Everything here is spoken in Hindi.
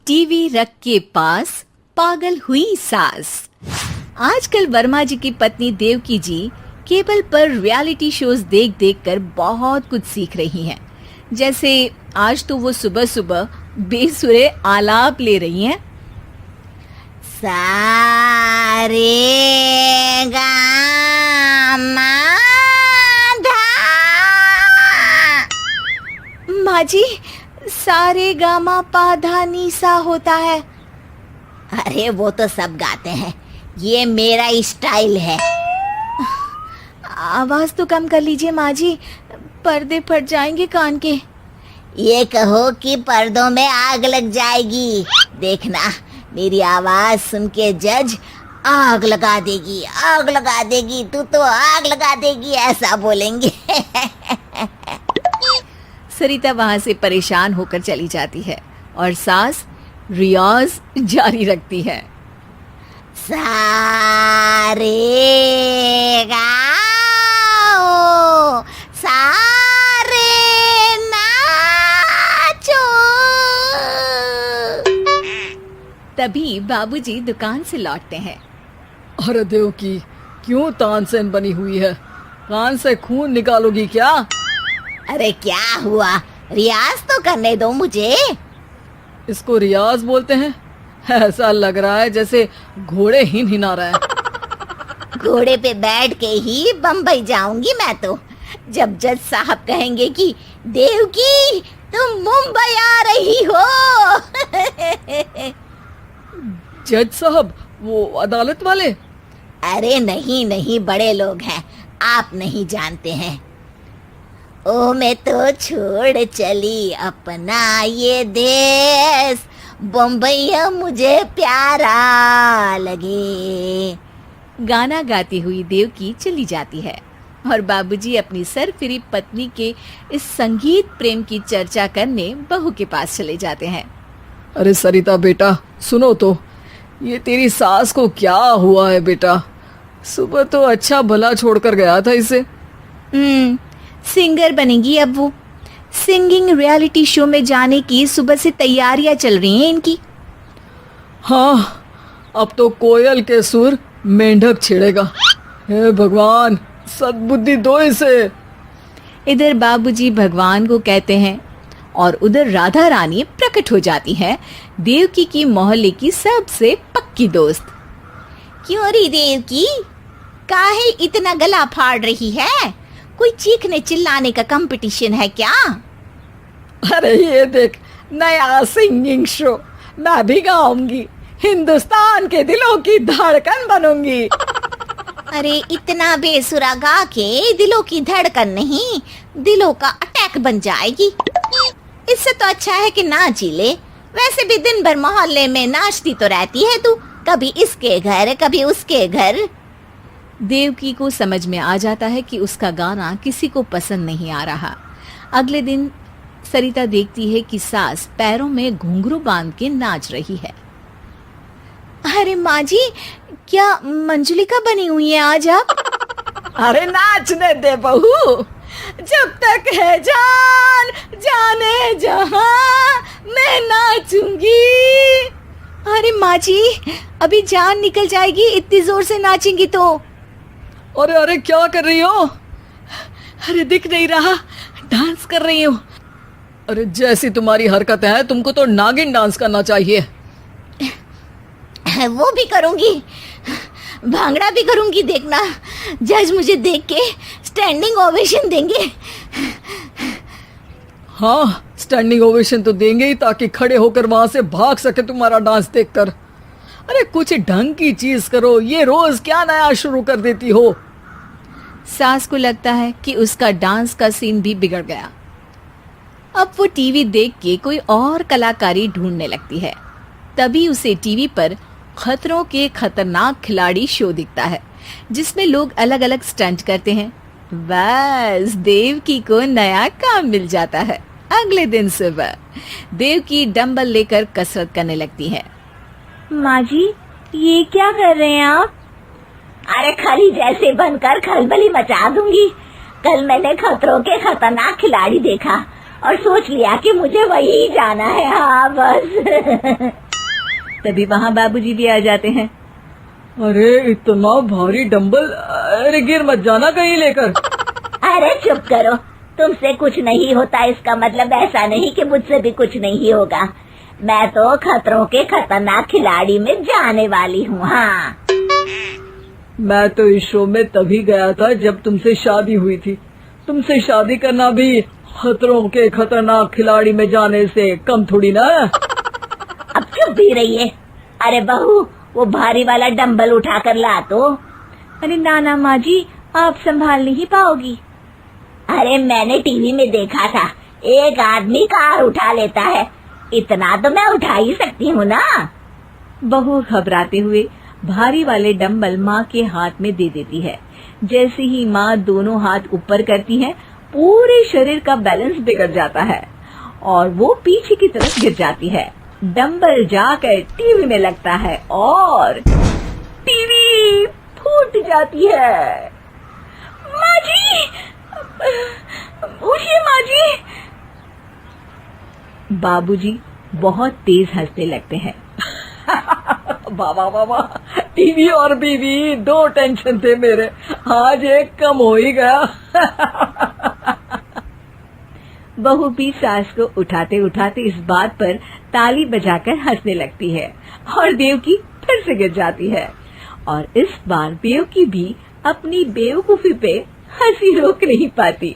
टीवी रख के पास पागल हुई सास। आजकल वर्मा जी की पत्नी देवकी जी केबल पर रियलिटी शोज देख देख कर बहुत कुछ सीख रही हैं। जैसे आज तो वो सुबह सुबह बेसुरे आलाप ले रही हैं। सारे गामा धा। माँ जी, सारे गामा पाधा नीसा होता है। अरे वो तो सब गाते हैं, ये मेरा स्टाइल है। आवाज तो कम कर लीजिए माँ जी, पर्दे फट जाएंगे कान के। ये कहो कि पर्दों में आग लग जाएगी। देखना, मेरी आवाज सुन के जज आग लगा देगी, आग लगा देगी, तू तो आग लगा देगी, ऐसा बोलेंगे। सरिता वहां से परेशान होकर चली जाती है और सास रियाज जारी रखती है। सारे गाओ, सारे नाचो। तभी बाबूजी दुकान से लौटते हैं। अरे देवकी, क्यों तानसेन बनी हुई है? कान से खून निकालोगी क्या? अरे क्या हुआ, रियाज तो करने दो मुझे। इसको रियाज बोलते हैं? ऐसा लग रहा है जैसे घोड़े हिना रहा है। घोड़े पे बैठ के ही बम्बई जाऊंगी मैं तो, जब जज साहब कहेंगे कि देवकी तुम मुंबई आ रही हो। जज साहब, वो अदालत वाले? अरे नहीं नहीं, बड़े लोग हैं, आप नहीं जानते हैं। ओ मैं तो छोड़ चली अपना ये देश, बम्बई मुझे प्यारा लगे। गाना गाती हुई देवकी चली जाती है और बाबूजी अपनी सरफिरी पत्नी के इस संगीत प्रेम की चर्चा करने बहू के पास चले जाते हैं। अरे सरिता बेटा, सुनो तो, ये तेरी सास को क्या हुआ है बेटा? सुबह तो अच्छा भला छोड़कर गया था इसे। सिंगर बनेगी अब वो। सिंगिंग रियलिटी शो में जाने की सुबह से तैयारियां चल रही हैं इनकी। हाँ, अब तो कोयल के सुर मेंढक छेड़ेगा। हे भगवान, सद्बुद्धि दो इसे। इधर बाबूजी भगवान को कहते हैं और उधर राधा रानी प्रकट हो जाती है, देवकी की मोहल्ले की सबसे पक्की दोस्त। क्यों री देवकी, काहे इतना गला फाड़ रही है? कोई चीखने चिल्लाने का कंपटीशन है क्या? अरे ये देख, नया सिंगिंग शो, मैं भी गाऊंगी, हिंदुस्तान के दिलों की धड़कन बनूंगी। अरे इतना बेसुरा गा के दिलों की धड़कन नहीं, दिलों का अटैक बन जाएगी। इससे तो अच्छा है कि नाच ही ले। वैसे भी दिन भर मोहल्ले में नाचती तो रहती है तू, कभी इसके घर कभी उसके घर। देवकी को समझ में आ जाता है कि उसका गाना किसी को पसंद नहीं आ रहा। अगले दिन सरिता देखती है कि सास पैरों में घुंघरू बांध के नाच रही है। अरे माँ जी, क्या मंजुलिका बनी हुई है आज आप? अरे नाचने दे बहू, जब तक है जान जाने जहां मैं नाचूंगी। अरे माँ जी, अभी जान निकल जाएगी इतनी जोर से नाचेंगी तो। अरे अरे क्या कर रही हो? अरे दिख नहीं रहा, डांस कर रही हूँ। अरे जैसी तुम्हारी हरकत है, तुमको तो नागिन डांस करना चाहिए। वो भी करूंगी, भांगड़ा भी करूंगी। देखना, जज मुझे देख के स्टैंडिंग ओवेशन देंगे। हाँ, स्टैंडिंग ओवेशन तो देंगे ही, ताकि खड़े होकर वहां से भाग सके तुम्हारा डांस देखकर। अरे कुछ ढंग की चीज करो, ये रोज क्या नया शुरू कर देती हो? सास को लगता है कि उसका डांस का सीन भी बिगड़ गया। अब वो टीवी देख के कोई और कलाकारी ढूंढने लगती है। तभी उसे टीवी पर खतरों के खतरनाक खिलाड़ी शो दिखता है, जिसमें लोग अलग अलग स्टंट करते हैं। बस देवकी को नया काम मिल जाता है। अगले दिन सुबह देवकी डंबल लेकर कसरत करने लगती है। माँ जी, ये क्या कर रहे हैं आप? अरे खरी जैसे बनकर खलबली मचा दूंगी। कल मैंने खतरों के खतरनाक खिलाड़ी देखा, और सोच लिया कि मुझे वही जाना है। हाँ बस। तभी वहाँ बाबूजी भी आ जाते हैं। अरे इतना भारी डंबल, अरे गिर मत जाना कहीं लेकर। अरे चुप करो, तुमसे कुछ नहीं होता इसका मतलब ऐसा नहीं कि मुझसे भी कुछ नहीं होगा। मैं तो खतरों के खतरनाक खिलाड़ी में जाने वाली हूँ। हाँ मैं तो इस शो में तभी गया था जब तुमसे शादी हुई थी। तुमसे शादी करना भी खतरों के खतरनाक खिलाड़ी में जाने से कम थोड़ी ना। अब चुप भी रहिए। अरे बहू, वो भारी वाला डंबल उठा कर ला तो। अरे नाना माँ जी, आप संभाल नहीं पाओगी। अरे मैंने टीवी में देखा था, एक आदमी कार उठा लेता है, इतना तो मैं उठा ही सकती हूँ ना। बहू घबराते हुए भारी वाले डंबल माँ के हाथ में दे देती है। जैसे ही माँ दोनों हाथ ऊपर करती है, पूरे शरीर का बैलेंस बिगड़ जाता है और वो पीछे की तरफ गिर जाती है। डंबल जाकर टीवी में लगता है और टीवी फूट जाती है। माँ जी, उठिए माँ जी। बाबूजी बहुत तेज हंसने लगते हैं। बाबा बाबा, टीवी और बीवी दो टेंशन थे मेरे, आज एक कम हो ही गया। बहू भी सास को उठाते उठाते इस बात पर ताली बजाकर हंसने लगती है और देवकी फिर से गिर जाती है। और इस बार देवकी भी अपनी बेवकूफी पे हंसी रोक नहीं पाती।